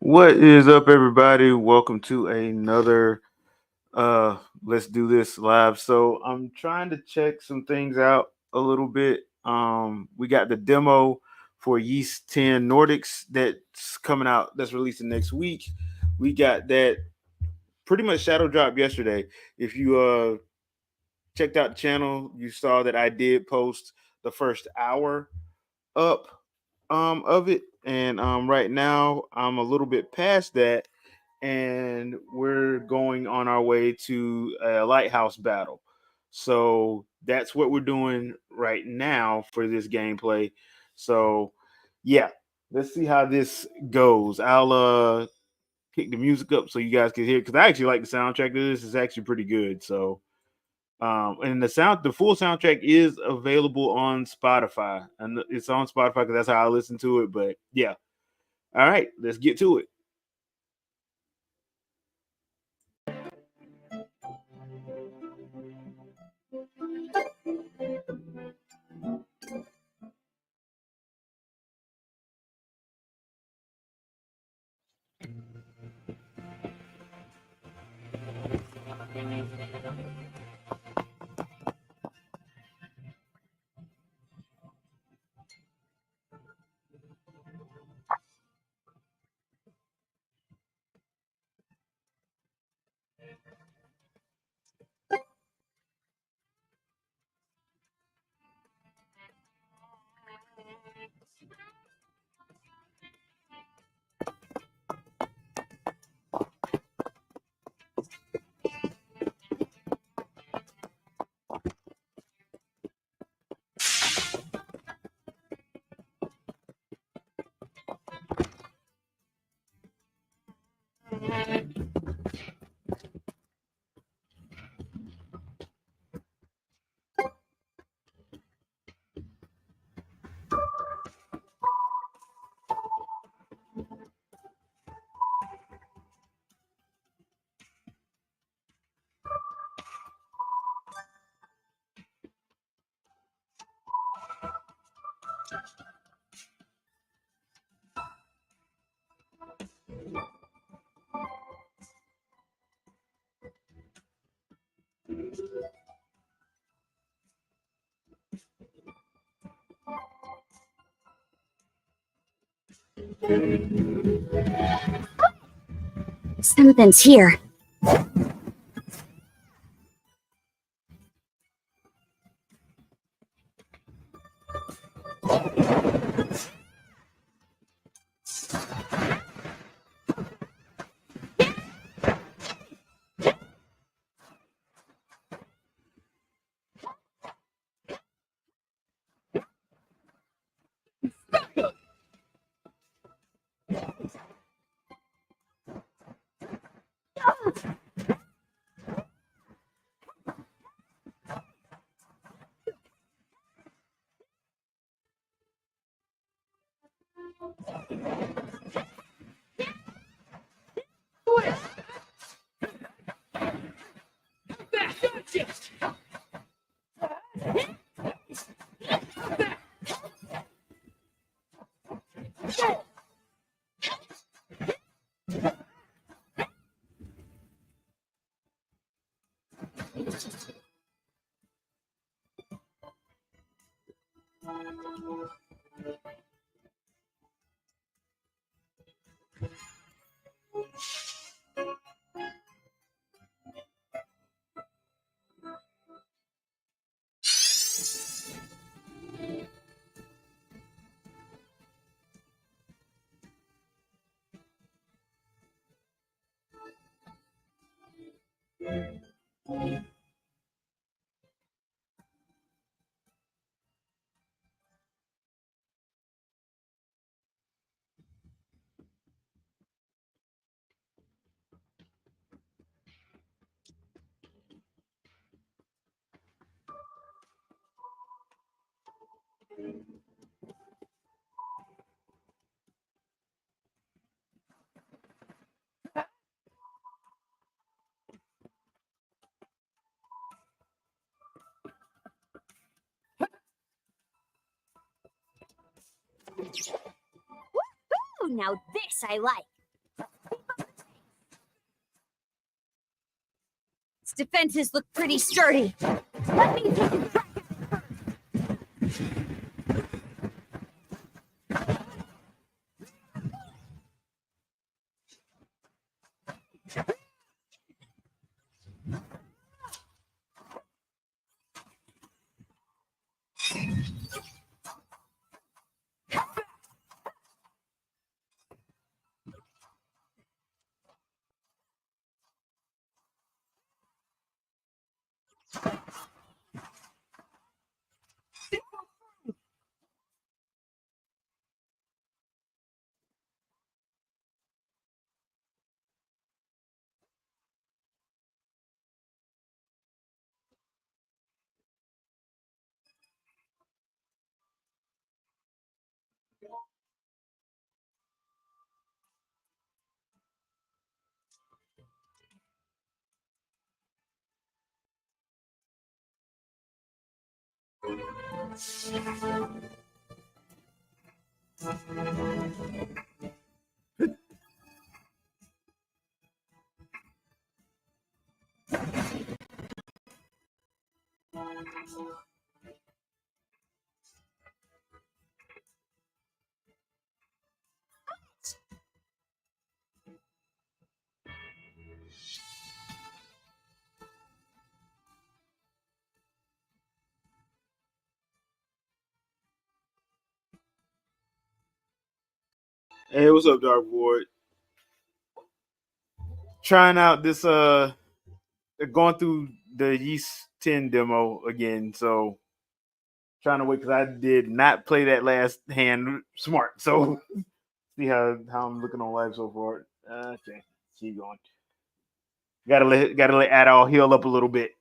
What is up, everybody? Welcome to another Let's Do This live. So I'm trying to check some things out a little bit. We got the demo for Yeast 10 Nordics that's coming out, that's releasing next week. We got that pretty much shadow drop yesterday. If you checked out the channel, you saw that I did post the first hour up of it. And right now I'm a little bit past that, and we're going on our way to a Lighthouse battle. So that's what we're doing right now for this gameplay. So yeah, let's see how this goes. I'll pick the music up so you guys can hear, because I actually like the soundtrack of this. It's actually pretty good. So and the full soundtrack is available on Spotify, and it's on Spotify because that's how I listen to it. But yeah, all right, let's get to it. Something's here. Woo! Now this I like. defenses look pretty sturdy. Let me take a crack. Hey, what's up, Dark Ward? Trying out this going through the Yeast 10 demo again, so trying to wait because I did not play that last hand smart. So see how I'm looking on live so far. Okay, keep going. Gotta let Adol heal up a little bit.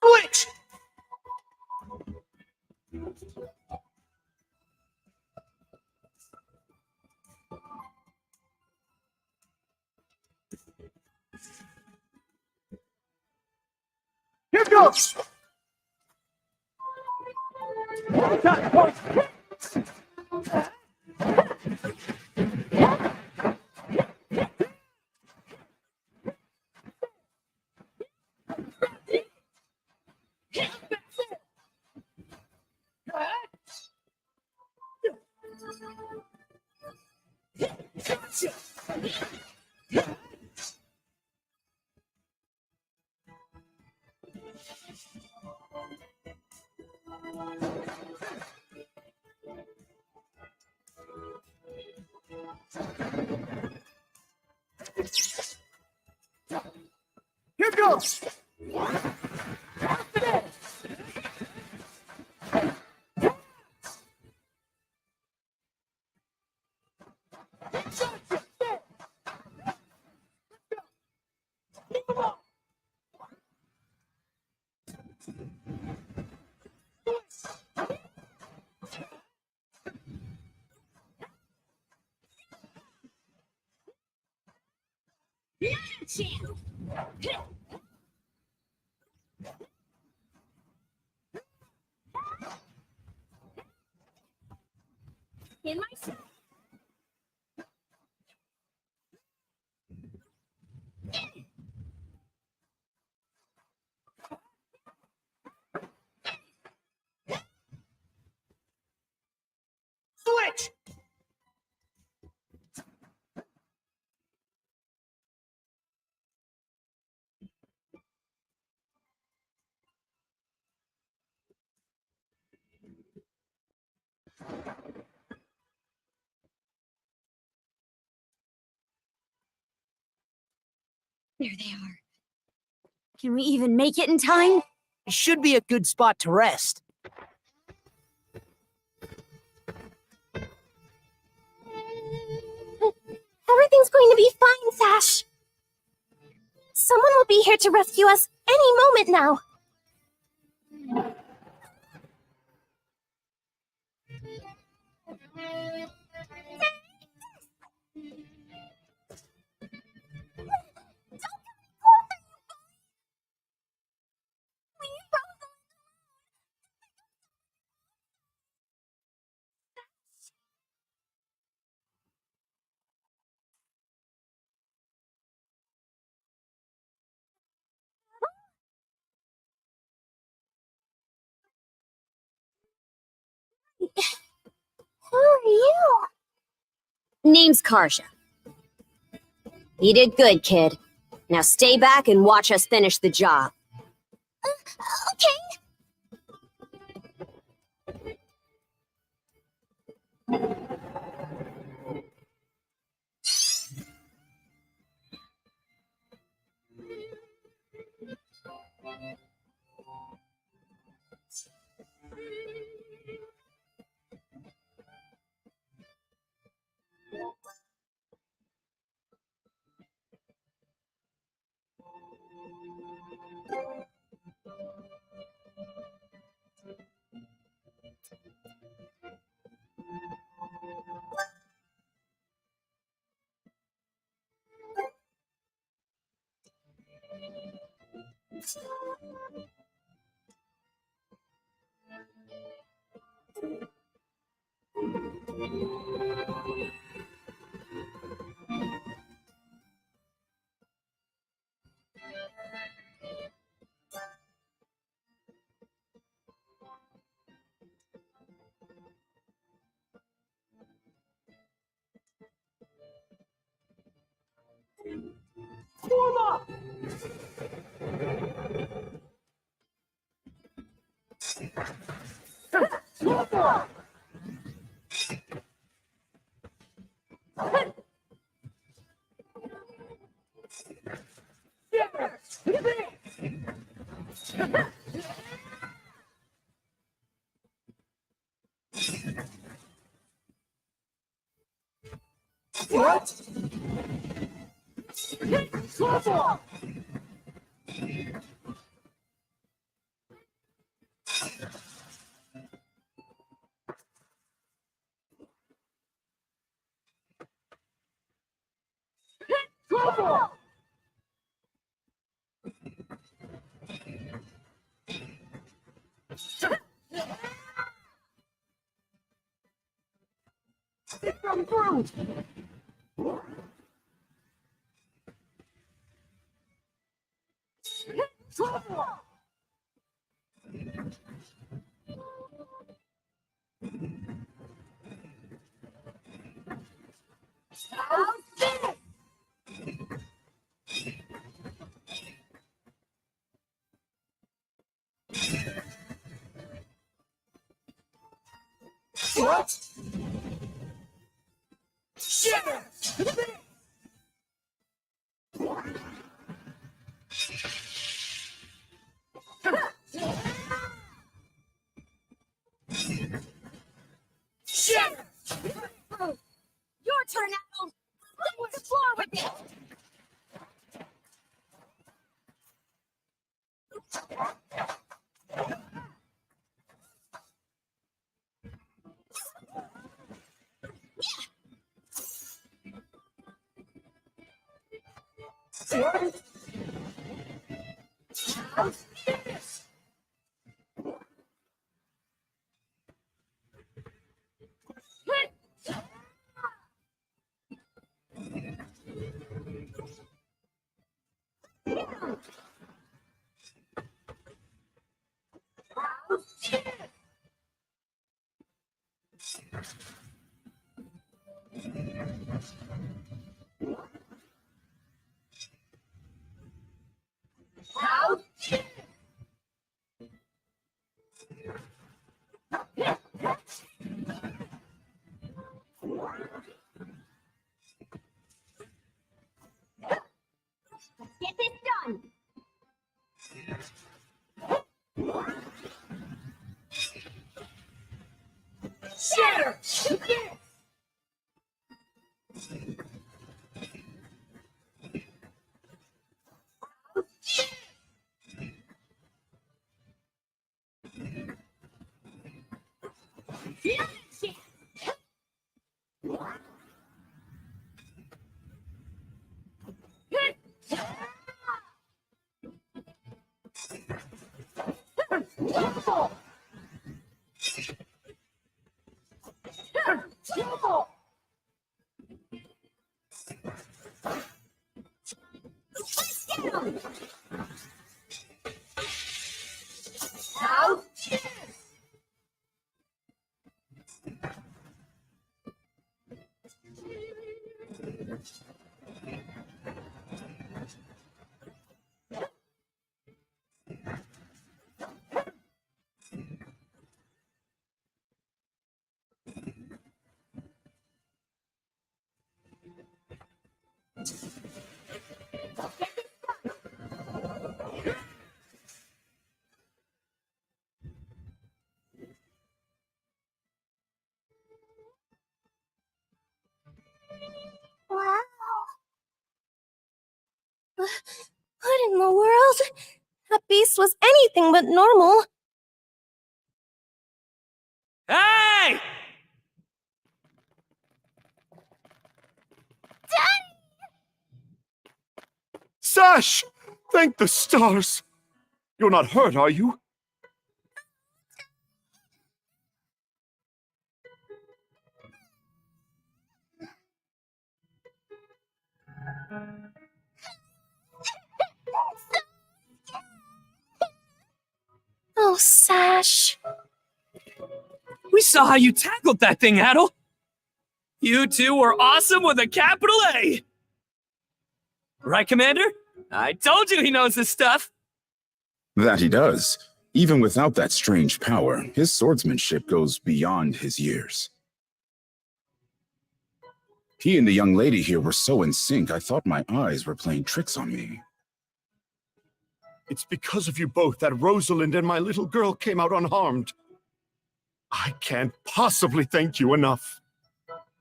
Switch! Here goes! Here goes! In my switch! There they are. Can we even make it in time? It should be a good spot to rest. Everything's going to be fine, Sash. Someone will be here to rescue us any moment now. Who are you? Name's Karja. You did good, kid. Now stay back and watch us finish the job. Okay. Your turn, Apple! Look the floor with it! Get Wow. What in the world? That beast was anything but normal. Hey! Sash! Thank the stars! You're not hurt, are you? Oh, Sash. We saw how you tackled that thing, Adel. You two were awesome with a capital A. Right, Commander? I told you he knows his stuff. That he does. Even without that strange power, his swordsmanship goes beyond his years. He and the young lady here were so in sync, I thought my eyes were playing tricks on me. It's because of you both that Rosalind and my little girl came out unharmed. I can't possibly thank you enough.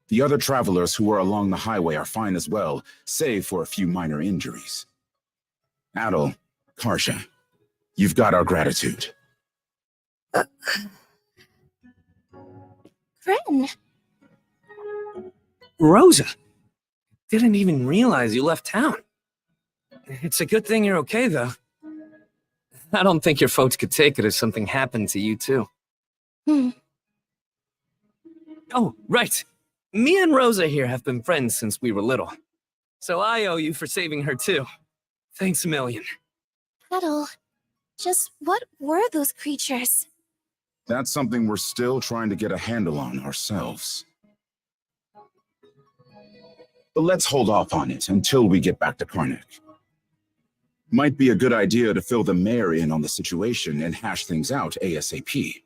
The other travelers who were along the highway are fine as well, save for a few minor injuries. Adel, Karsha, you've got our gratitude. Ren. Rosa. Didn't even realize you left town. It's a good thing you're okay, though. I don't think your folks could take it if something happened to you, too. Oh, right. Me and Rosa here have been friends since we were little. So I owe you for saving her, too. Thanks a million. Adel, just what were those creatures? That's something we're still trying to get a handle on ourselves. But let's hold off on it until we get back to Karnak. Might be a good idea to fill the mayor in on the situation and hash things out ASAP.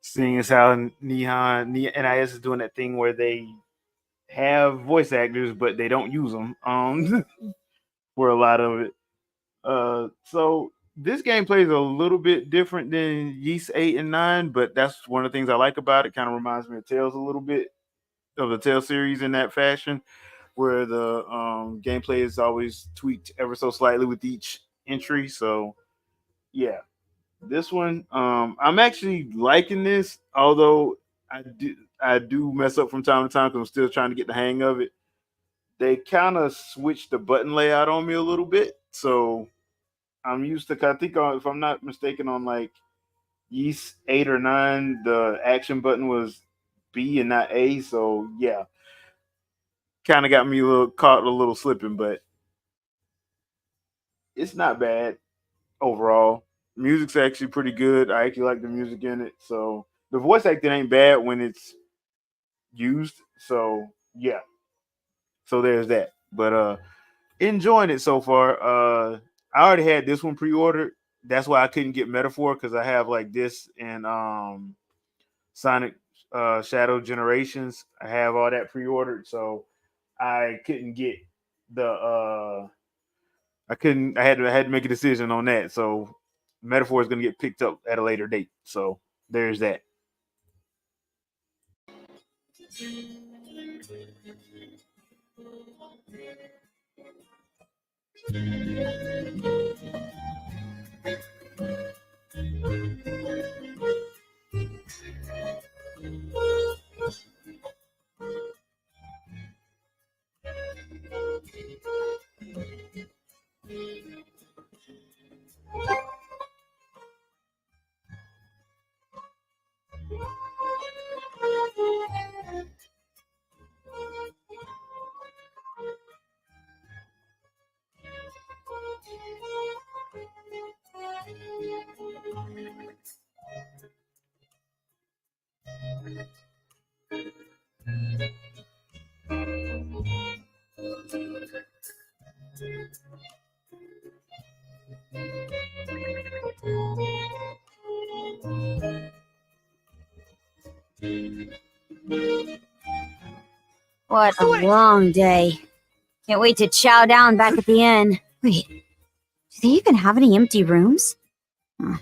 Seeing as how NIS is doing that thing where they have voice actors, but they don't use them for a lot of it. So this game plays a little bit different than Yeast 8 and 9, but that's one of the things I like about it. Kind of reminds me of Tales a little bit, of the Tales series in that fashion, where the gameplay is always tweaked ever so slightly with each entry. So yeah, this one, I'm actually liking this, although I do mess up from time to time because I'm still trying to get the hang of it. They kind of switched the button layout on me a little bit, so I'm used to. I think if I'm not mistaken, on like Yeast 8 or 9, the action button was B and not A. So yeah, kind of got me a little caught a little slipping, but it's not bad overall. Music's actually pretty good. I actually like the music in it. So the voice acting ain't bad when it's used. So yeah. So there's that. But enjoying it so far. I already had this one pre-ordered. That's why I couldn't get Metaphor because I have like this and Sonic Shadow Generations. I have all that pre-ordered, so I couldn't get the I had to make a decision on that. So Metaphor is gonna get picked up at a later date. So there's that. What a long day. Can't wait to chow down back at the inn. Wait, do they even have any empty rooms? Huh.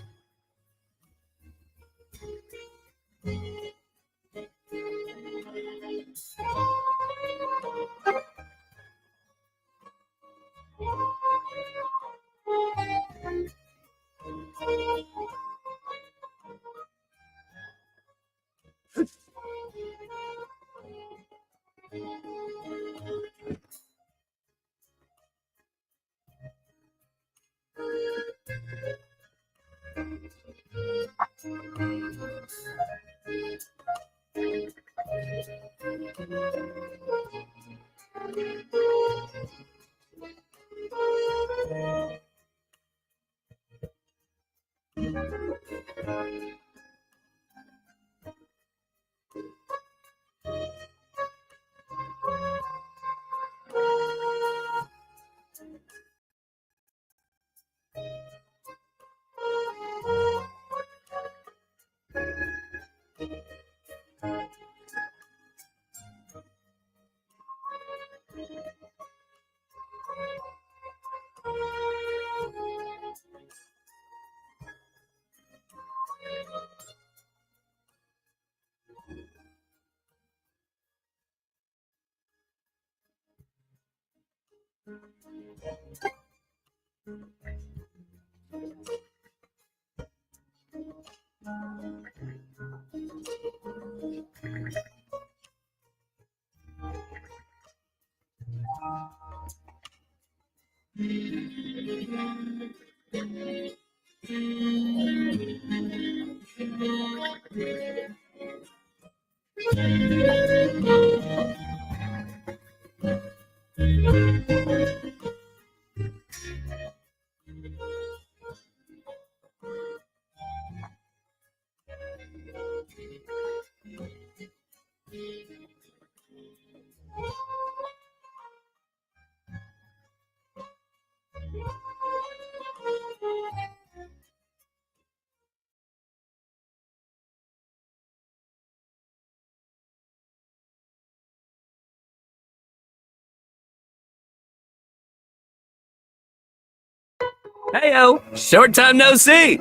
Heyo, short time no see.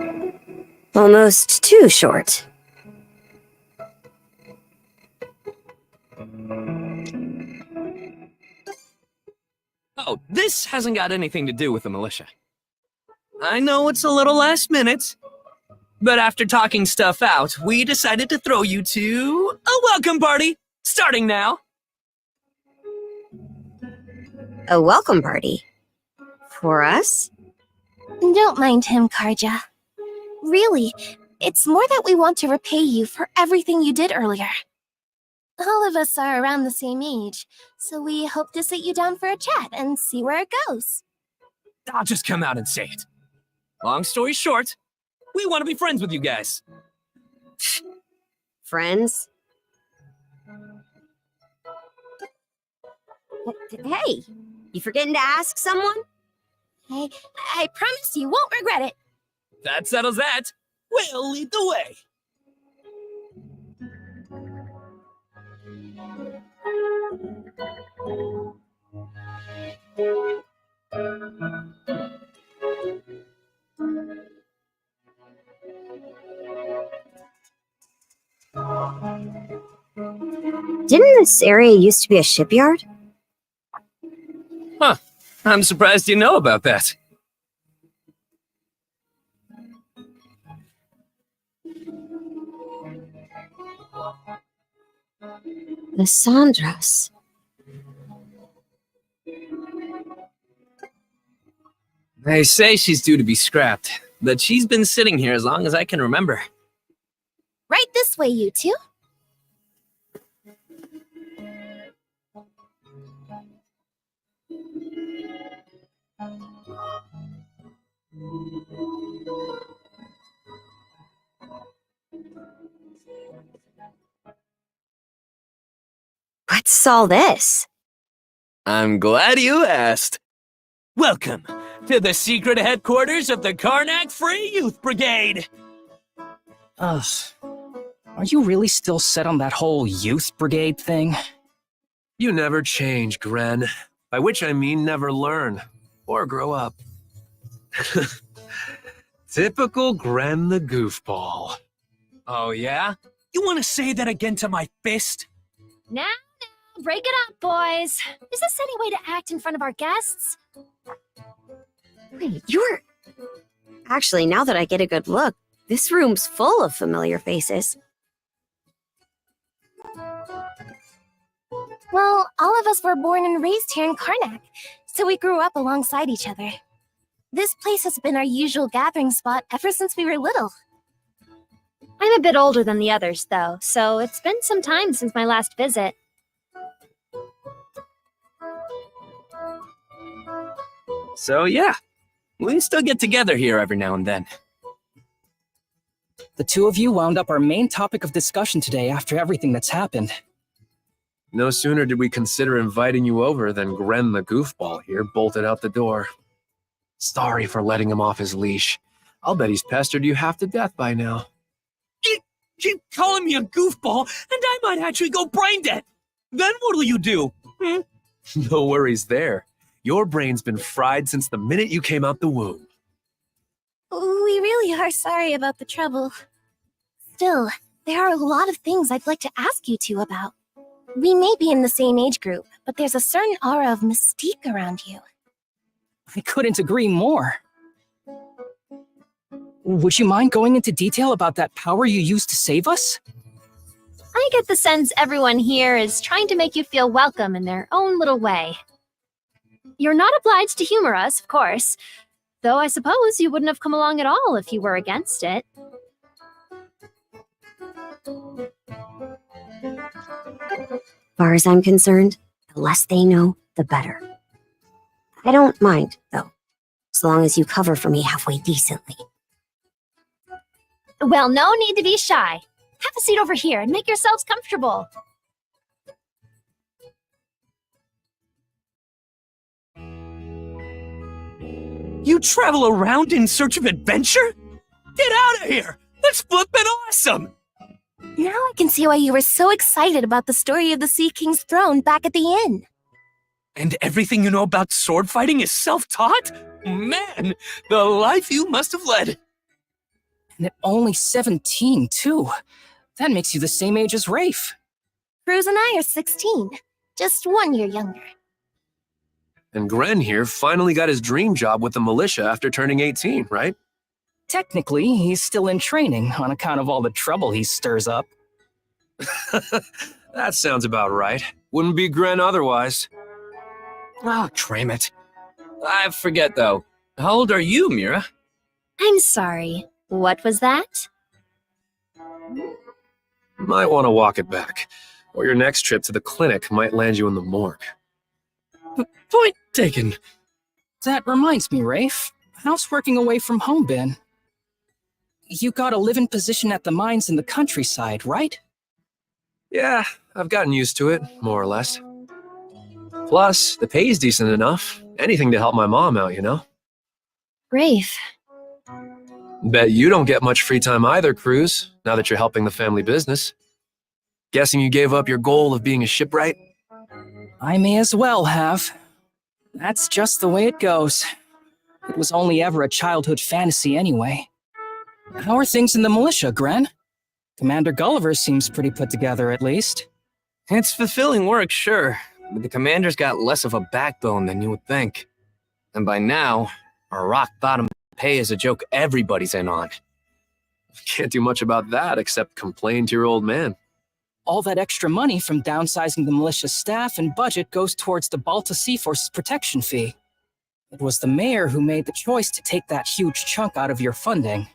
Almost too short. Oh, this hasn't got anything to do with the militia. I know it's a little last minute, but after talking stuff out, we decided to throw you to a welcome party, starting now. A welcome party? For us? Don't mind him, Karja. Really, it's more that we want to repay you for everything you did earlier. All of us are around the same age, so we hope to sit you down for a chat and see where it goes. I'll just come out and say it. Long story short, we want to be friends with you guys. Friends? Hey, you forgetting to ask someone? I promise you won't regret it. That settles that. We'll lead the way. Didn't this area used to be a shipyard? Huh. I'm surprised you know about that. Lysandros. They say she's due to be scrapped, but she's been sitting here as long as I can remember. Right this way, you two. What's all this? I'm glad you asked. Welcome to the secret headquarters of the Karnak Free Youth Brigade. Ugh. Are you really still set on that whole youth brigade thing? You never change, Gren. By which I mean never learn or grow up. Typical Gren the goofball. Oh, yeah? You want to say that again to my fist? Now, break it up, boys. Is this any way to act in front of our guests? Wait, you're... Actually, now that I get a good look, this room's full of familiar faces. Well, all of us were born and raised here in Karnak, so we grew up alongside each other. This place has been our usual gathering spot ever since we were little. I'm a bit older than the others, though, so it's been some time since my last visit. So, yeah. We still get together here every now and then. The two of you wound up our main topic of discussion today after everything that's happened. No sooner did we consider inviting you over than Gren the goofball here bolted out the door. Sorry for letting him off his leash. I'll bet he's pestered you half to death by now. Keep calling me a goofball, and I might actually go brain dead. Then what'll you do? No worries there. Your brain's been fried since the minute you came out the womb. We really are sorry about the trouble. Still, there are a lot of things I'd like to ask you two about. We may be in the same age group, but there's a certain aura of mystique around you. I couldn't agree more. Would you mind going into detail about that power you used to save us? I get the sense everyone here is trying to make you feel welcome in their own little way. You're not obliged to humor us, of course, though I suppose you wouldn't have come along at all if you were against it. Far as I'm concerned, the less they know, the better. I don't mind, though, as long as you cover for me halfway decently. Well, no need to be shy. Have a seat over here and make yourselves comfortable. You travel around in search of adventure? Get out of here! That's flippin' awesome! Now I can see why you were so excited about the story of the Sea King's throne back at the inn. And everything you know about sword fighting is self-taught? Man, the life you must have led. And at only 17, too. That makes you the same age as Rafe. Cruz and I are 16, just 1 year younger. And Gren here finally got his dream job with the militia after turning 18, right? Technically, he's still in training on account of all the trouble he stirs up. That sounds about right. Wouldn't be Gren otherwise. Oh, trim it. I forget, though. How old are you, Mira? I'm sorry. What was that? Might want to walk it back, or your next trip to the clinic might land you in the morgue. Point taken. That reminds me, Rafe. How's working away from home been? You got a live-in position at the mines in the countryside, right? Yeah, I've gotten used to it, more or less. Plus, the pay's decent enough. Anything to help my mom out, you know? Rafe. Bet you don't get much free time either, Cruz, now that you're helping the family business. Guessing you gave up your goal of being a shipwright? I may as well have. That's just the way it goes. It was only ever a childhood fantasy anyway. How are things in the militia, Gren? Commander Gulliver seems pretty put together, at least. It's fulfilling work, sure, but the commander's got less of a backbone than you would think. And by now, our rock-bottom pay is a joke everybody's in on. Can't do much about that except complain to your old man. All that extra money from downsizing the militia staff and budget goes towards the Balta Sea Force's protection fee. It was the mayor who made the choice to take that huge chunk out of your funding.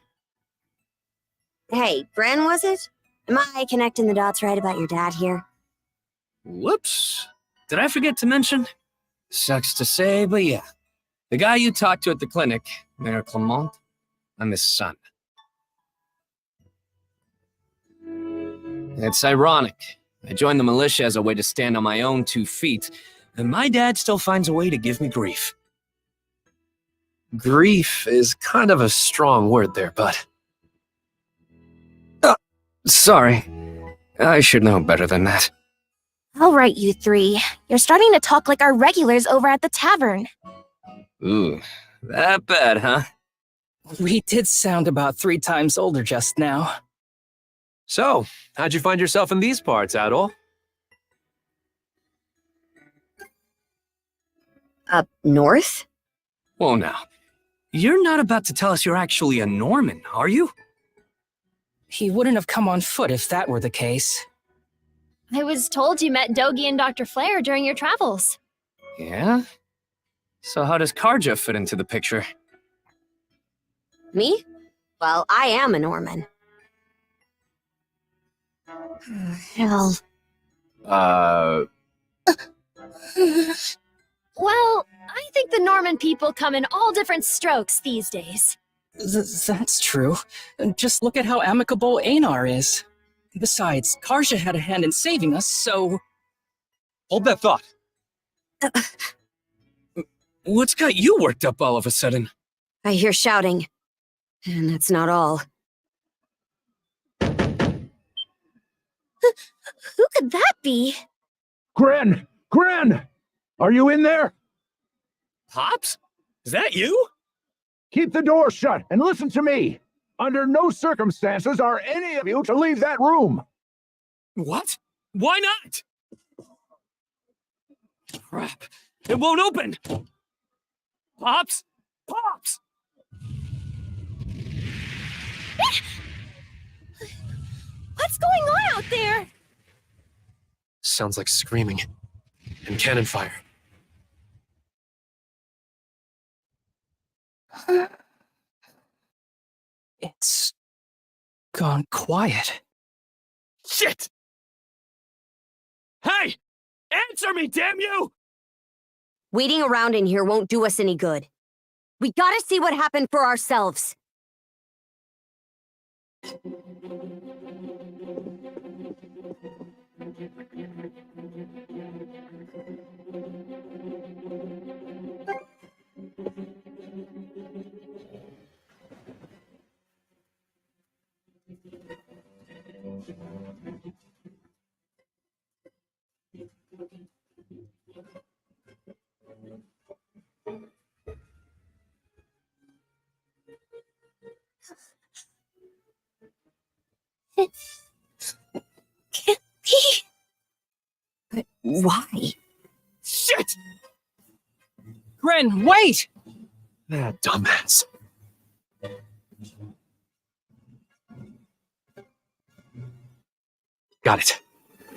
Hey, Bren, was it? Am I connecting the dots right about your dad here? Whoops. Did I forget to mention? Sucks to say, but yeah. The guy you talked to at the clinic, Mayor Clement, I'm his son. It's ironic. I joined the militia as a way to stand on my own 2 feet, and my dad still finds a way to give me grief. Grief is kind of a strong word there, bud. Sorry. I should know better than that. All right, you three. You're starting to talk like our regulars over at the tavern. Ooh, that bad, huh? We did sound about 3 times older just now. So, how'd you find yourself in these parts, Adol? Up north? Whoa now. You're not about to tell us you're actually a Norman, are you? He wouldn't have come on foot if that were the case. I was told you met Dogi and Dr. Flair during your travels. Yeah? So how does Karja fit into the picture? Me? Well, I am a Norman. Hell. Well, I think the Norman people come in all different strokes these days. That's true. Just look at how amicable Einar is. Besides, Karja had a hand in saving us, so... Hold that thought. What's got you worked up all of a sudden? I hear shouting. And that's not all. Who could that be? Gren! Gren! Are you in there? Pops? Is that you? Keep the door shut and listen to me. Under no circumstances are any of you to leave that room. What? Why not? Crap. It won't open. Pops? Pops! What's going on out there? Sounds like screaming. And cannon fire. It's... gone quiet. Shit! Hey! Answer me, damn you! Waiting around in here won't do us any good. We gotta see what happened for ourselves. Can't be. But why? Shit! Gren, wait! That dumbass. Got it.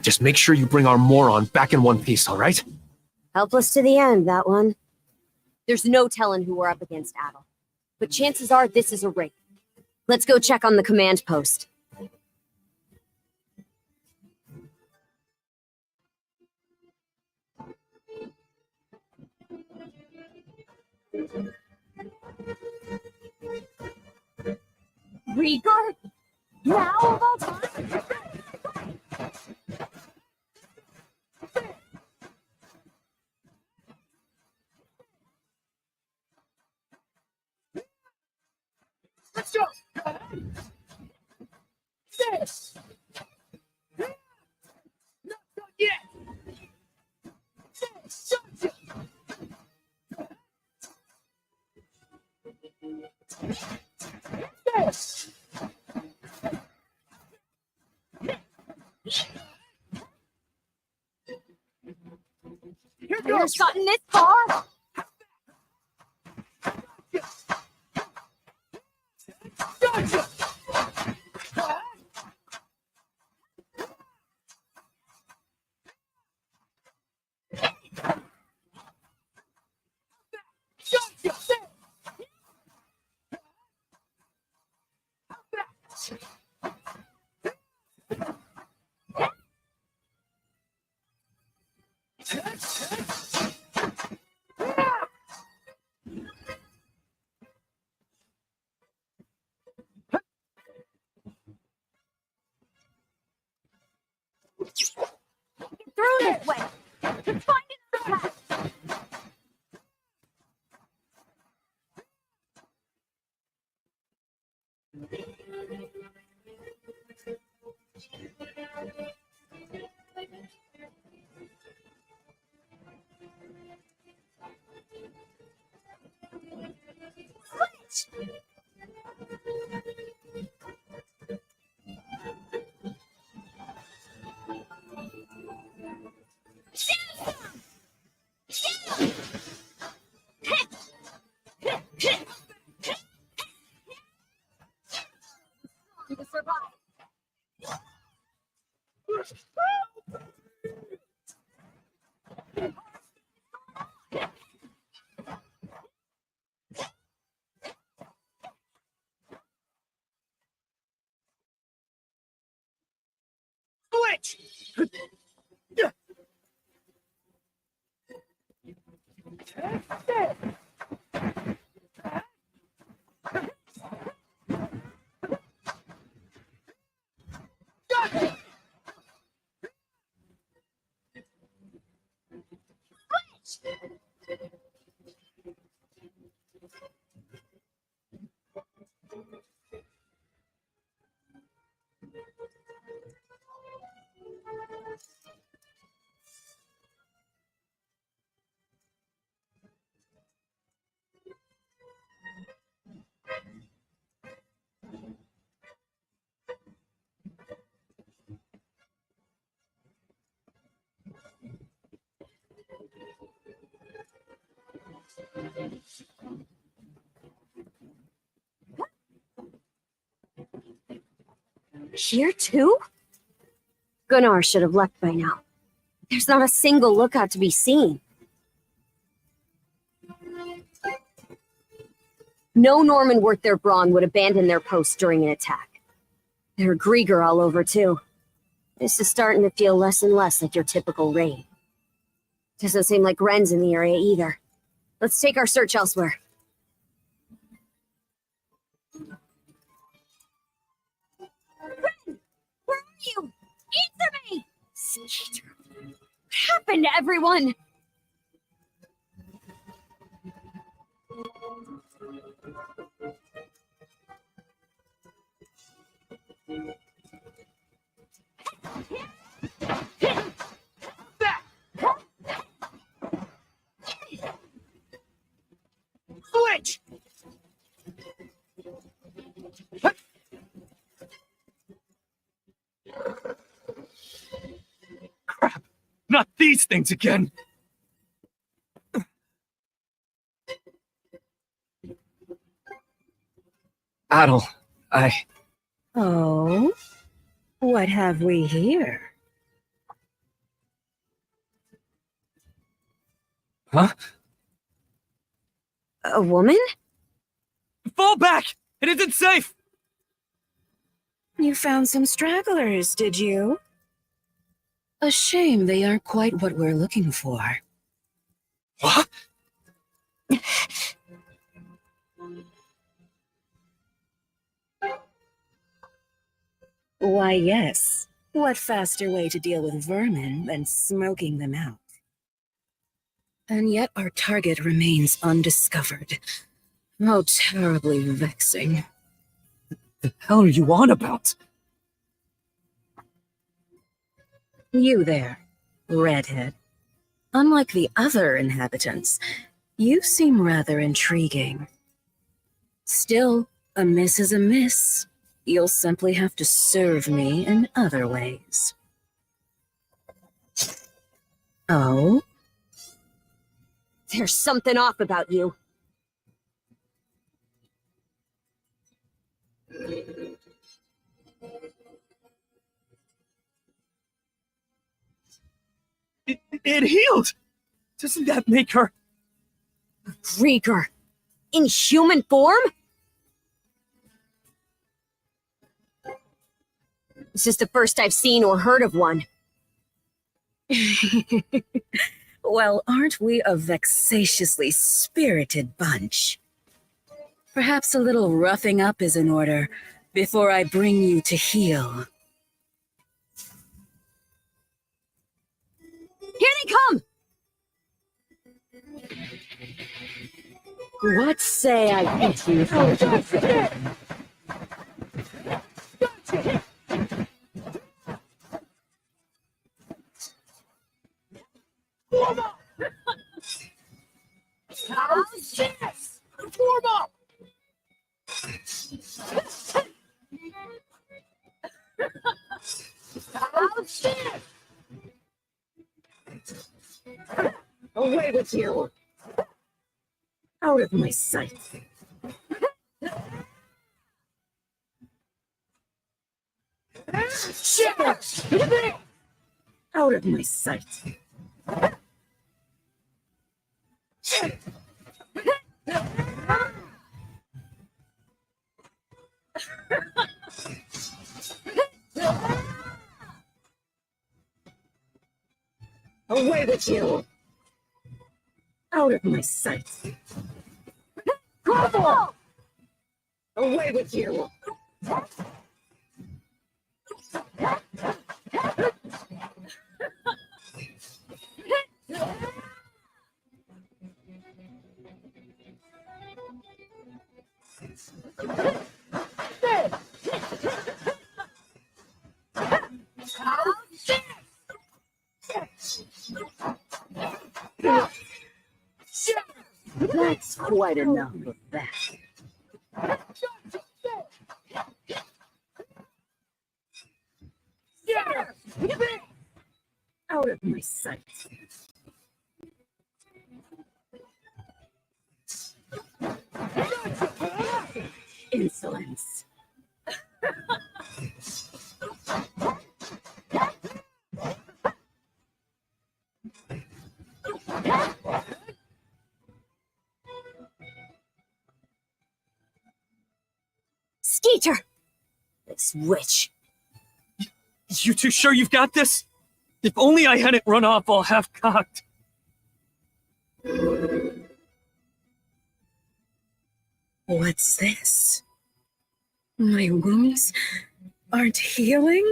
Just make sure you bring our moron back in one piece, all right? Helpless to the end, that one. There's no telling who we're up against, Adol. But chances are this is a rig. Let's go check on the command post. Rieger? Now of all time? Let's go! This! Not done yet! This! This! Here You're goes! gotten this far? Gotcha! This way. Find another path. To survive. Switch! Here too? Gunnar should have left by now. There's not a single lookout to be seen. No Norman worth their brawn would abandon their post during an attack. There are Grieger all over too. This is starting to feel less and less like your typical raid. Doesn't seem like Ren's in the area either. Let's take our search elsewhere. Ren! Where are you? Answer me! Skeeter. What happened to everyone? Switch! Crap! Not these things again! Adel, Oh? What have we here? Huh? A woman? Fall back! It isn't safe! You found some stragglers, did you? A shame they aren't quite what we're looking for. What? Why, yes. What faster way to deal with vermin than smoking them out? And yet our target remains undiscovered. How terribly vexing. The hell are you on about? You there, redhead. Unlike the other inhabitants, you seem rather intriguing. Still, a miss is a miss. You'll simply have to serve me in other ways. Oh? There's something off about you. It healed! Doesn't that make her... Grieger. In human form? This is the first I've seen or heard of one. Well, aren't we a vexatiously spirited bunch? Perhaps a little roughing up is in order before I bring you to heel. What say I eat you? Away with you! Out of my sight! Out of my sight! Away with you! Out of my sight! Away with you! That's quite enough of that. Out of my sight. Insolence. Skeeter! This witch. You two sure you've got this? If only I hadn't run off all half-cocked. What's this? My wounds aren't healing?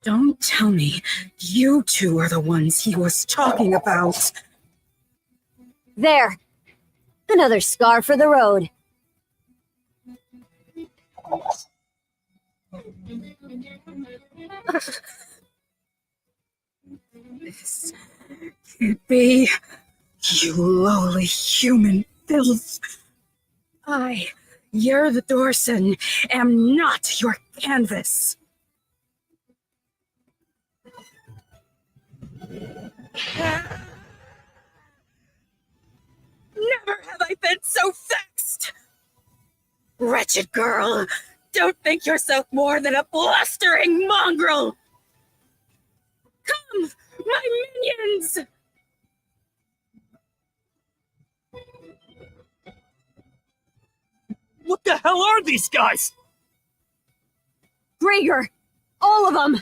Don't tell me you two are the ones he was talking about. There. Another scar for the road. This can't be. You lowly human filth. I, you're the Dorson, am not your canvas. Never have I been so vexed! Wretched girl, don't think yourself more than a blustering mongrel! Come, my minions! What the hell are these guys? Grieger! All of them!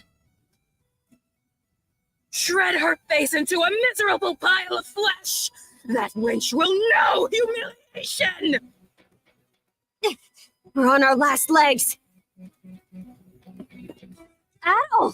Shred her face into a miserable pile of flesh! That wench will know humiliation! We're on our last legs. Ow!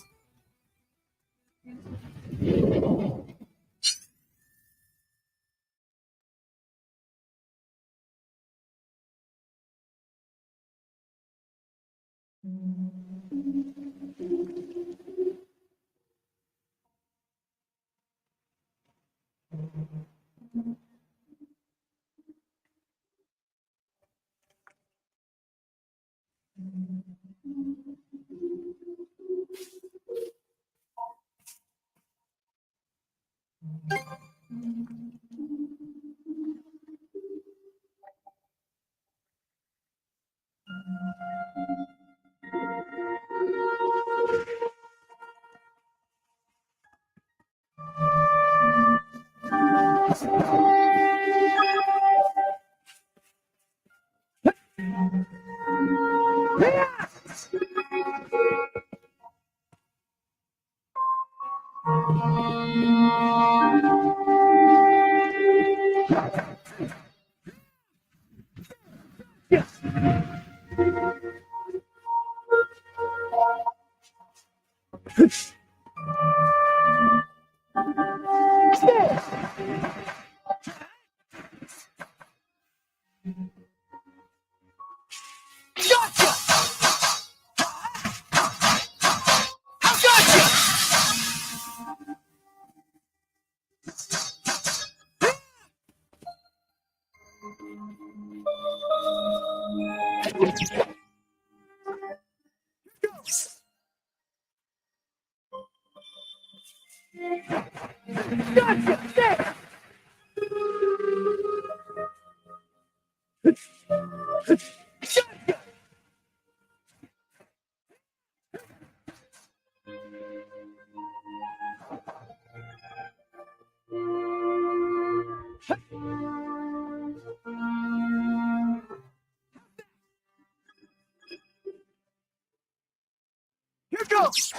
Here goes!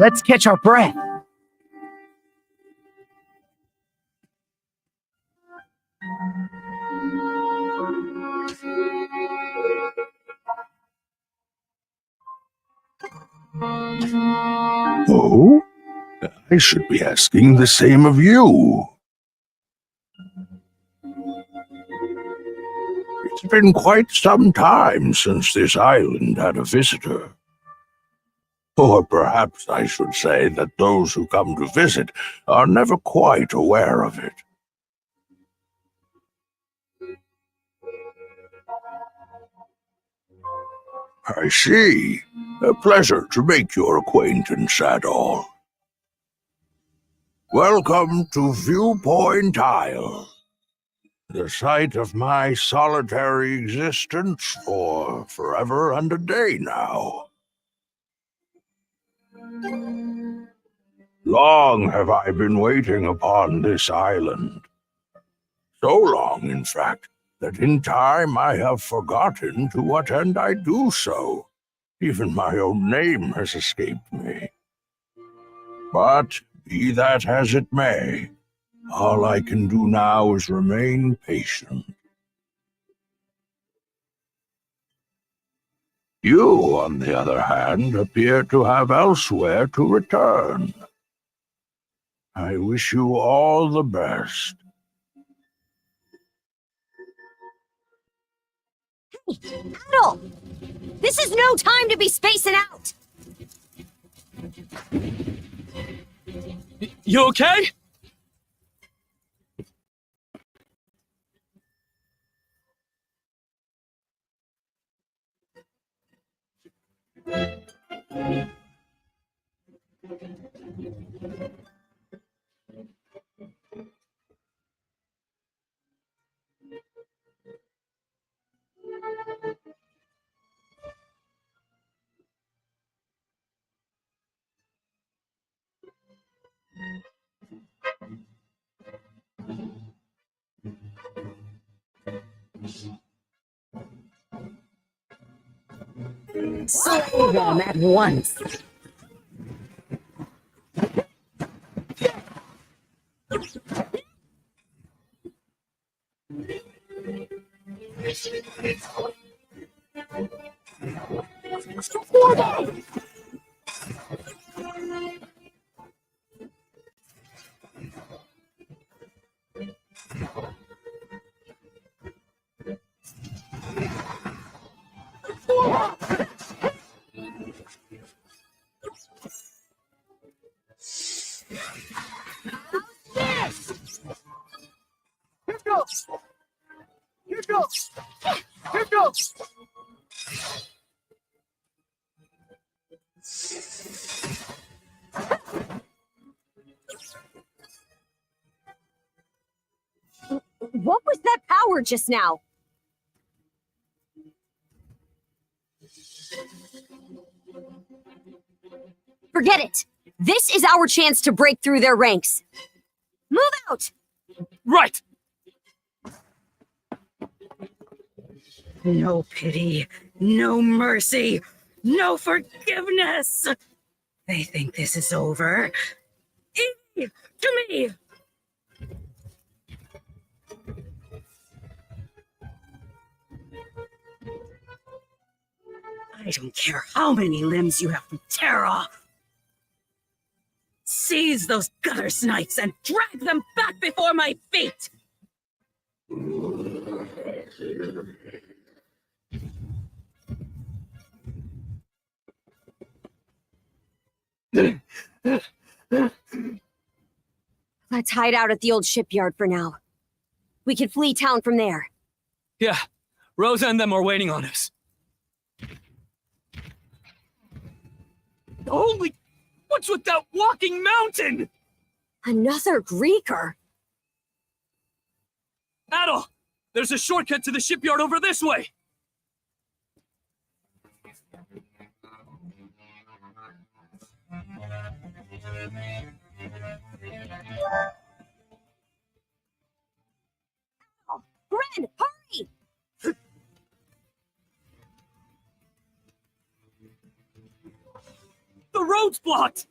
Let's catch our breath. Oh? I should be asking the same of you. It's been quite some time since this island had a visitor. Or perhaps I should say that those who come to visit are never quite aware of it. I see. A pleasure to make your acquaintance at all. Welcome to Viewpoint Isle, the site of my solitary existence for forever and a day now. Long have I been waiting upon this island. So long, in fact, that in time I have forgotten to what end I do so. Even my own name has escaped me. But be that as it may, all I can do now is remain patient. You, on the other hand, appear to have elsewhere to return. I wish you all the best. Adol! This is no time to be spacing out! You okay? Slay them at once. Here goes! Here goes! Here goes! What was that power just now? Forget it. This is our chance to break through their ranks. Move out! Right! No pity, no mercy, no forgiveness. They think this is over. Evie, to me! I don't care how many limbs you have to tear off. Seize those gutter snipes and drag them back before my feet! Let's hide out at the old shipyard for now. We can flee town from there. Yeah, Rosa and them are waiting on us. Holy... What's with that walking mountain? Another Greeker? Adol! There's a shortcut to the shipyard over this way! Gren, hurry! The road's blocked!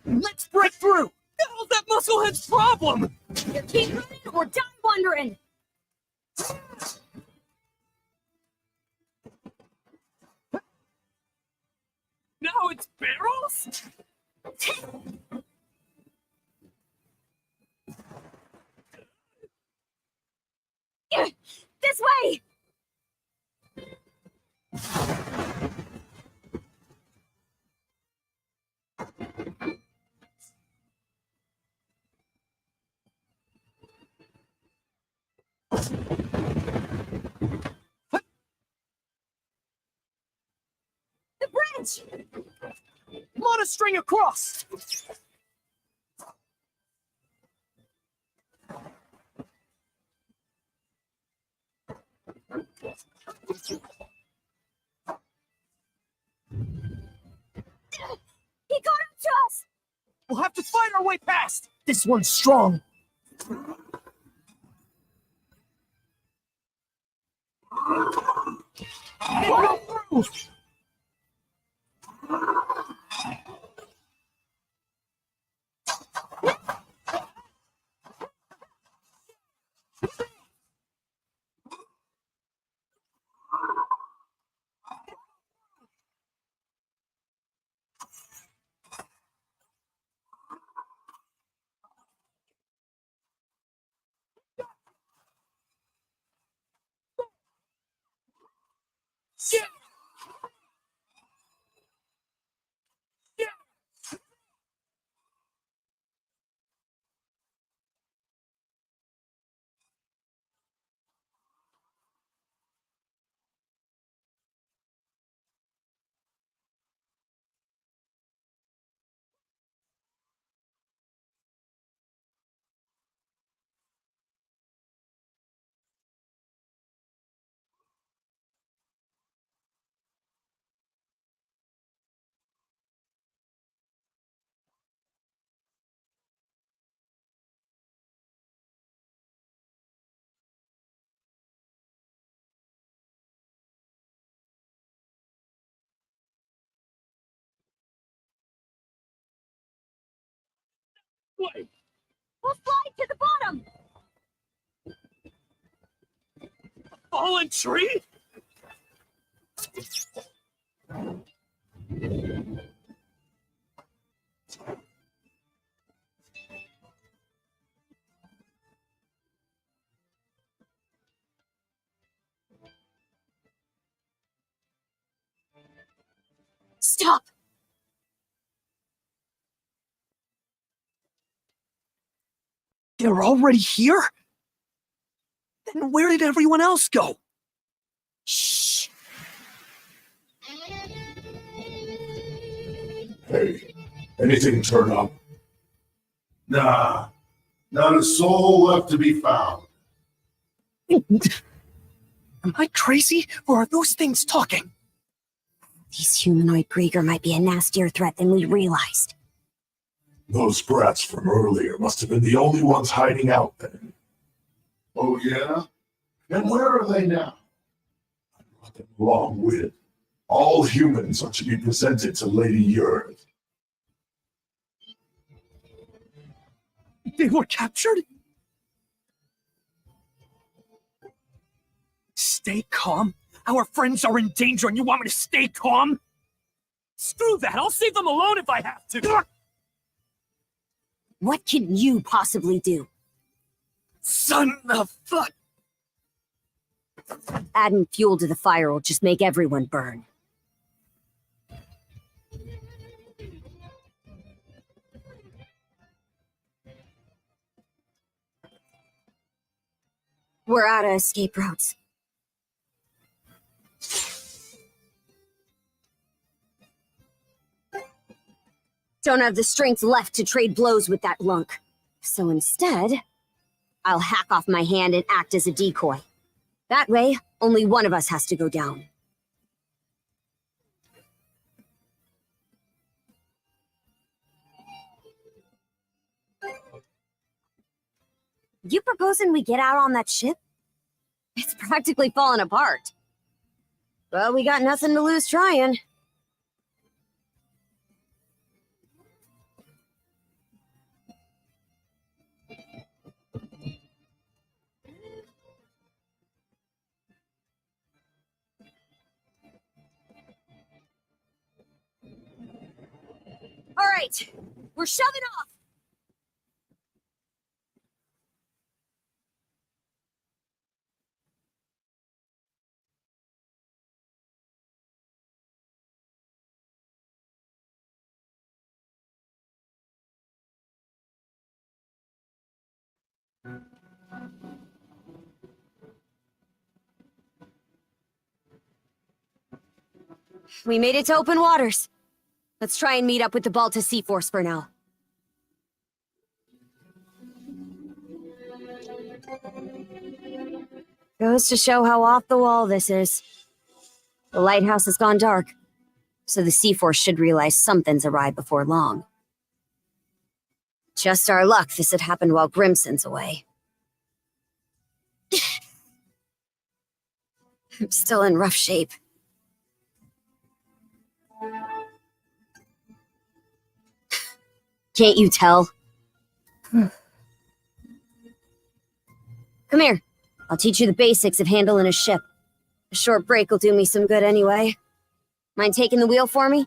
Let's break through! The hell's that musclehead's problem? You keep running or die wondering! Now it's barrels? This way! The bridge! Let us string across! He got up to us! We'll have to fight our way past! This one's strong! Go through! Wait, We'll slide to the bottom! fallen tree? Stop! They're already here? Then where did everyone else go? Shh! Hey, anything turn up? Nah, not a soul left to be found. Am I crazy, or are those things talking? These humanoid Grieger might be a nastier threat than we realized. Those brats from earlier must have been the only ones hiding out then. Oh, yeah? And where are they now? I brought them along with. All humans are to be presented to Lady Yurd. They were captured? Stay calm? Our friends are in danger and you want me to stay calm? Screw that, I'll save them alone if I have to! What can you possibly do? Son of fuck! Adding fuel to the fire will just make everyone burn. We're out of escape routes. Don't have the strength left to trade blows with that lunk. So instead, I'll hack off my hand and act as a decoy. That way, only one of us has to go down. You proposing we get out on that ship? It's practically falling apart. Well, we got nothing to lose trying. All right, we're shoving off. We made it to open waters. Let's try and meet up with the Balta Sea Force for now. Goes to show how off the wall this is. The lighthouse has gone dark, so the Sea Force should realize something's awry before long. Just our luck this had happened while Grimson's away. I'm still in rough shape. Can't you tell? Come here. I'll teach you the basics of handling a ship. A short break will do me some good anyway. Mind taking the wheel for me?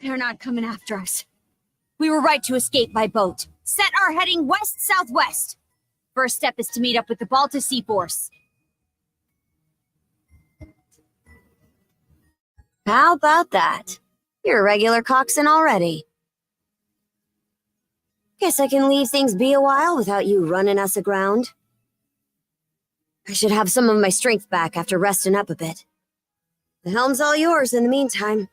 They're not coming after us. We were right to escape by boat. Set our heading west-southwest. First step is to meet up with the Balta Sea Force. How about that? You're a regular coxswain already. Guess I can leave things be a while without you running us aground. I should have some of my strength back after resting up a bit. The helm's all yours in the meantime.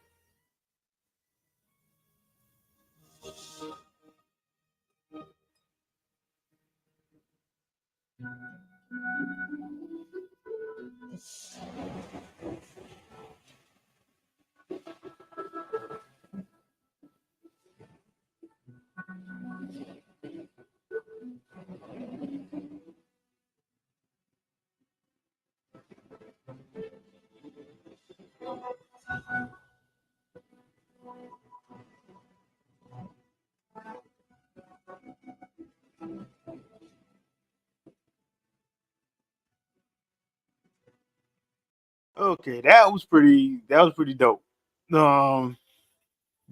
Okay, that was pretty. That was pretty dope. It's the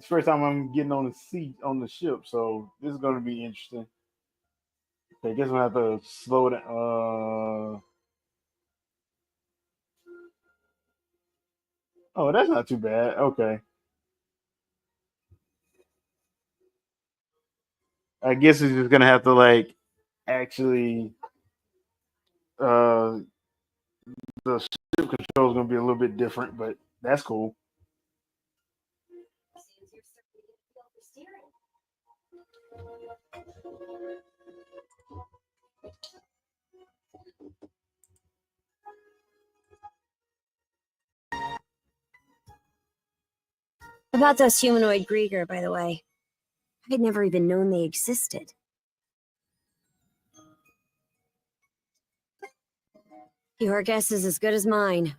first time I'm getting on the seat on the ship, so this is gonna be interesting. Okay, I guess we'll have to slow it. Oh, that's not too bad. Okay, I guess it's just gonna have to like actually uh the ship control is gonna be a little bit different, but that's cool. About those humanoid Grieger, by the way. I'd never even known they existed. Your guess is as good as mine.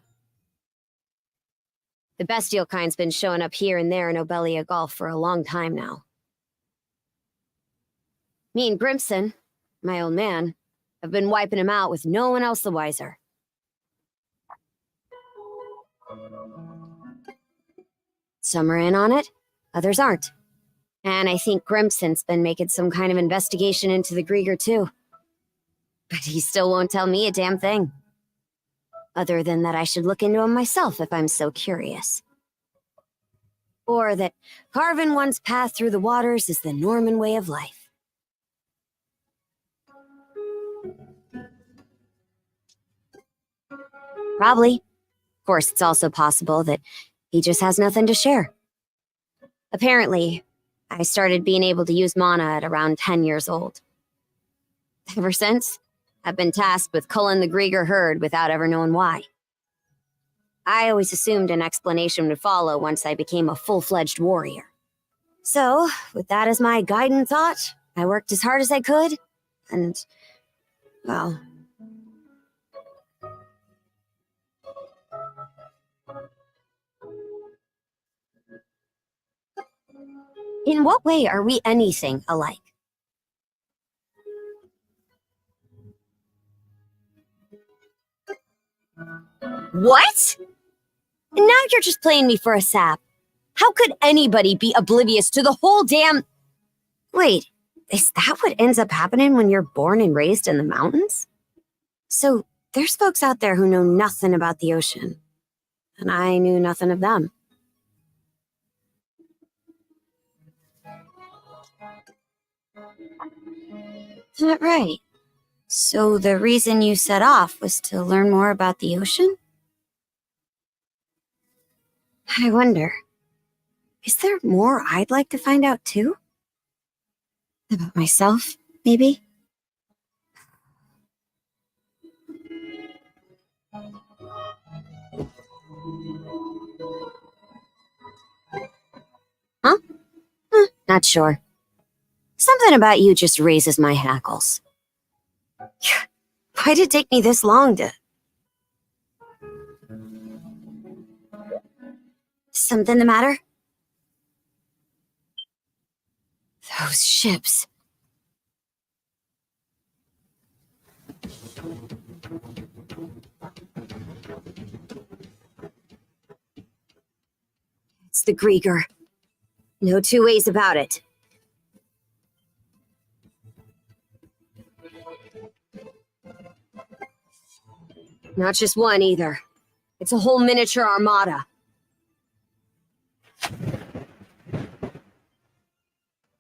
The bestial kind's been showing up here and there in Obelia Gulf for a long time now. Me and Grimson, my old man, have been wiping him out with no one else the wiser. Some are in on it, others aren't. And I think Grimson's been making some kind of investigation into the Grieger too. But he still won't tell me a damn thing. Other than that I should look into him myself if I'm so curious. Or that carving one's path through the waters is the Norman way of life. Probably. Of course, it's also possible that he just has nothing to share. Apparently, I started being able to use mana at around 10 years old. Ever since, I've been tasked with culling the Grieger herd without ever knowing why. I always assumed an explanation would follow once I became a full-fledged warrior. So, with that as my guiding thought, I worked as hard as I could, and, well... In what way are we anything alike? What? And now you're just playing me for a sap. How could anybody be oblivious to the whole damn... Wait, is that what ends up happening when you're born and raised in the mountains? So there's folks out there who know nothing about the ocean. And I knew nothing of them. That right. So the reason you set off was to learn more about the ocean? I wonder, is there more I'd like to find out too? About myself, maybe? Huh? Not sure. Something about you just raises my hackles. Why'd it take me this long to... Something the matter? Those ships. It's the Grieger. No two ways about it. Not just one, either. It's a whole miniature armada.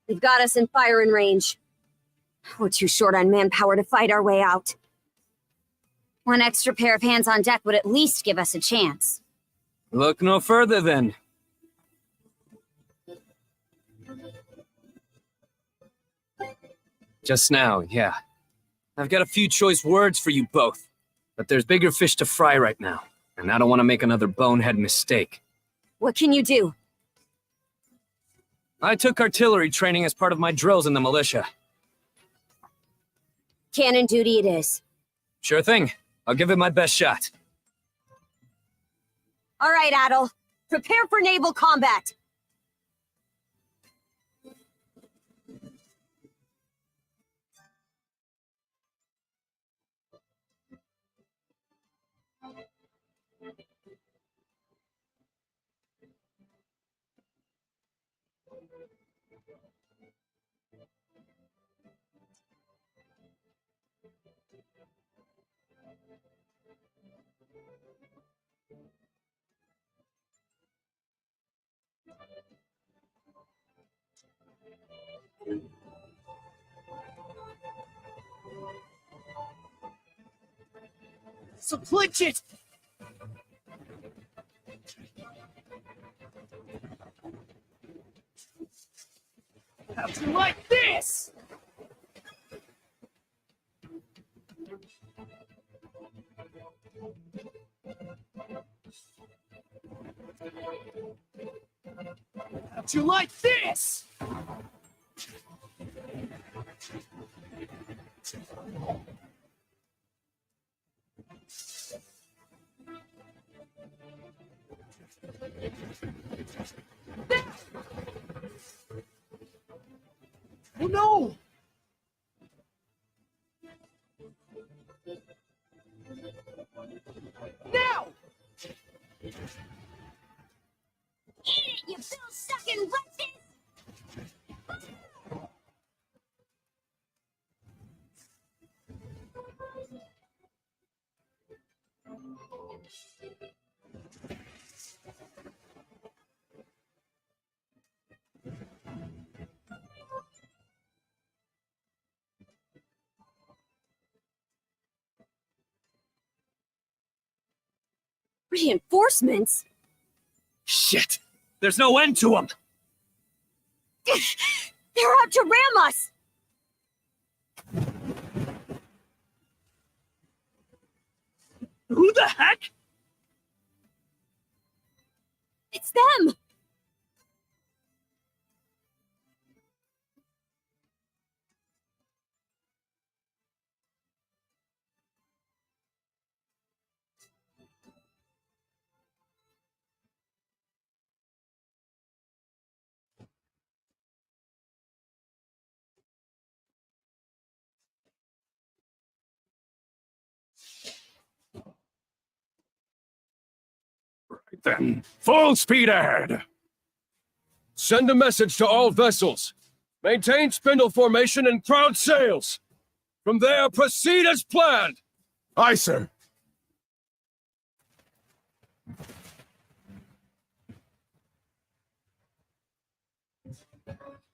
They've got us in firing range. We're too short on manpower to fight our way out. One extra pair of hands on deck would at least give us a chance. Look no further then. Just now, yeah. I've got a few choice words for you both, but there's bigger fish to fry right now, and I don't want to make another bonehead mistake. What can you do? I took artillery training as part of my drills in the militia. Cannon duty it is. Sure thing. I'll give it my best shot. All right, Adel. Prepare for naval combat. So clinch it! How'd you like this? How'd you like this? Oh no! Now! You bill sucking wretches! Reinforcements? Shit! There's no end to them! They're out to ram us! Who the heck? It's them! Then, full speed ahead! Send a message to all vessels. Maintain spindle formation and crowd sails. From there, proceed as planned. Aye, sir.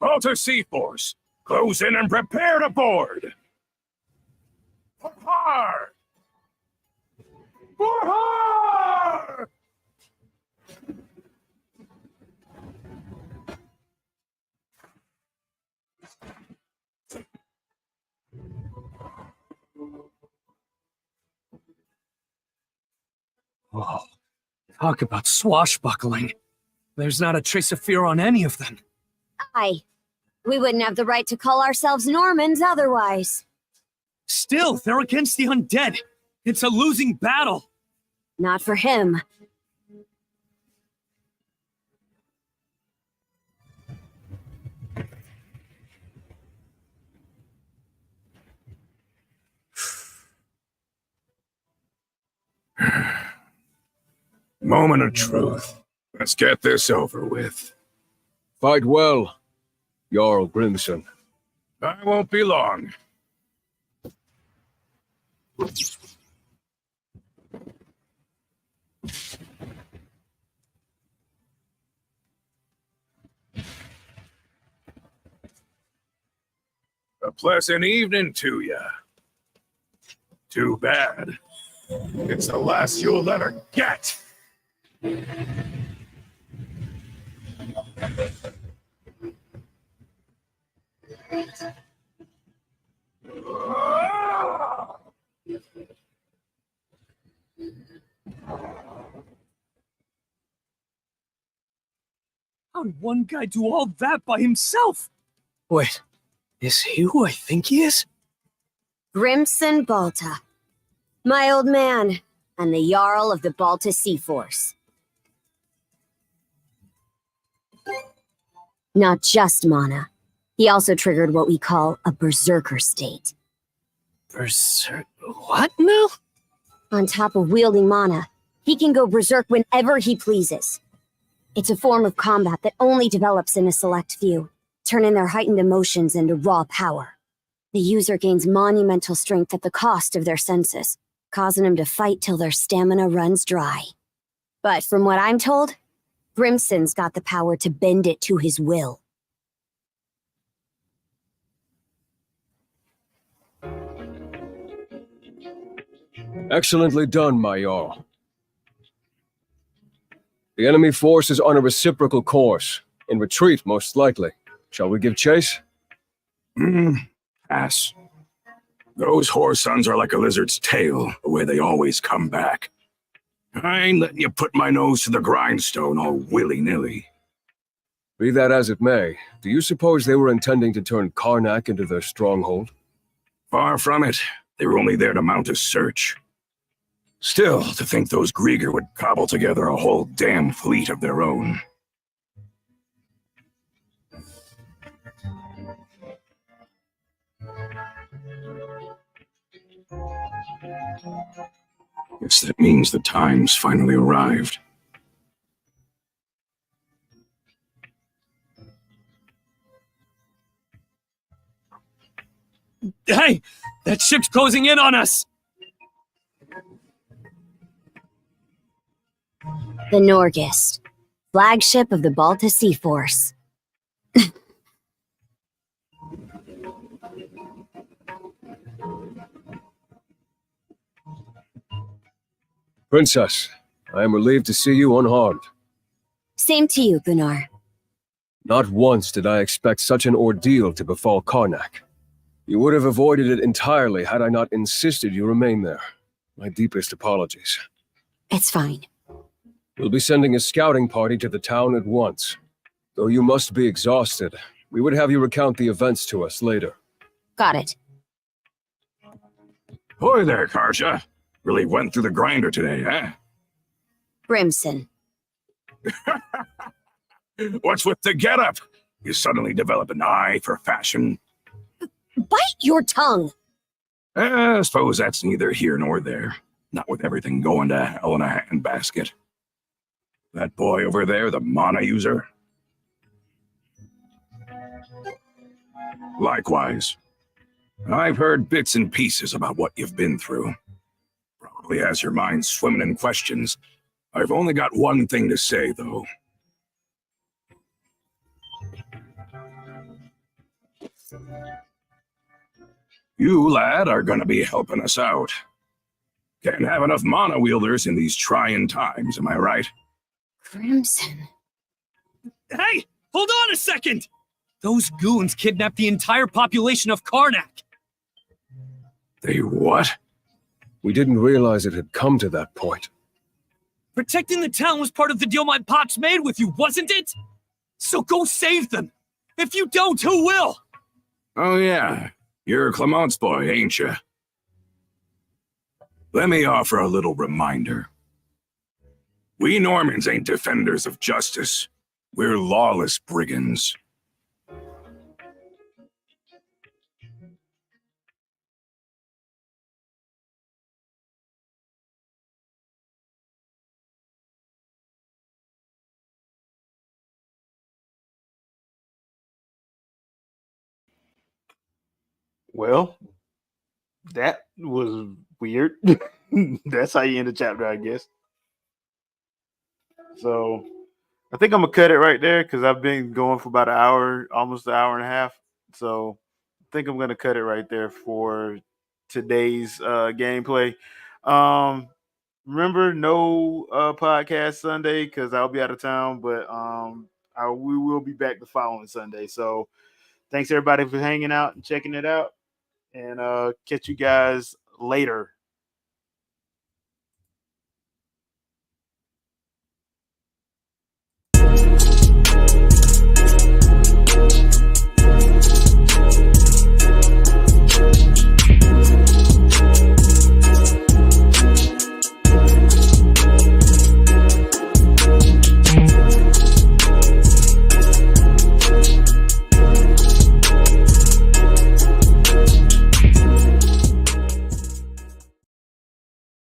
Balter Sea Force, close in and prepare to board! For hard! For hard! Oh, talk about swashbuckling. There's not a trace of fear on any of them. Aye. We wouldn't have the right to call ourselves Normans otherwise. Still, they're against the undead. It's a losing battle. Not for him. Moment of truth. Let's get this over with. Fight well, Jarl Grimson. I won't be long. A pleasant evening to ya. Too bad. It's the last you'll ever get. How did one guy do all that by himself? Wait, is he who I think he is? Grimson Balta. My old man, and the Jarl of the Balta Sea Force. Not just mana. He also triggered what we call a berserker state. What now? On top of wielding mana, he can go berserk whenever he pleases. It's a form of combat that only develops in a select few, turning their heightened emotions into raw power. The user gains monumental strength at the cost of their senses, causing them to fight till their stamina runs dry. But from what I'm told, Grimson's got the power to bend it to his will. Excellently done, my Jarl. The enemy force is on a reciprocal course. In retreat, most likely. Shall we give chase? Pass. Those whore sons are like a lizard's tail, the way they always come back. I ain't letting you put my nose to the grindstone all willy-nilly. Be that as it may, do you suppose they were intending to turn Karnak into their stronghold? Far from it. They were only there to mount a search. Still, to think those Grieger would cobble together a whole damn fleet of their own. Guess that means the time's finally arrived. Hey! That ship's closing in on us! The Norgist, flagship of the Balta Sea Force. Princess, I am relieved to see you unharmed. Same to you, Gunnar. Not once did I expect such an ordeal to befall Karnak. You would have avoided it entirely had I not insisted you remain there. My deepest apologies. It's fine. We'll be sending a scouting party to the town at once. Though you must be exhausted, we would have you recount the events to us later. Got it. Hoy there, Karja. Really went through the grinder today, huh? Grimson. What's with the getup? You suddenly develop an eye for fashion? Bite your tongue! I suppose that's neither here nor there. Not with everything going to hell in a handbasket. That boy over there, the mana user? Likewise. I've heard bits and pieces about what you've been through. Probably has your mind swimming in questions. I've only got one thing to say, though. You, lad, are gonna be helping us out. Can't have enough mana wielders in these trying times, am I right? Grimson. Hey! Hold on a second! Those goons kidnapped the entire population of Karnak! They what? We didn't realize it had come to that point. Protecting the town was part of the deal my pops made with you, wasn't it? So go save them! If you don't, who will? Oh yeah, you're Clement's boy, ain't you? Let me offer a little reminder. We Normans ain't defenders of justice. We're lawless brigands. Well, that was weird. That's how you end the chapter, I guess. So I think I'm gonna cut it right there because I've been going for about an hour, almost an hour and a half. So I think I'm gonna cut it right there for today's gameplay. Um, Remember, no podcast Sunday because I'll be out of town, but we will be back the following Sunday. So thanks everybody for hanging out and checking it out, and catch you guys later.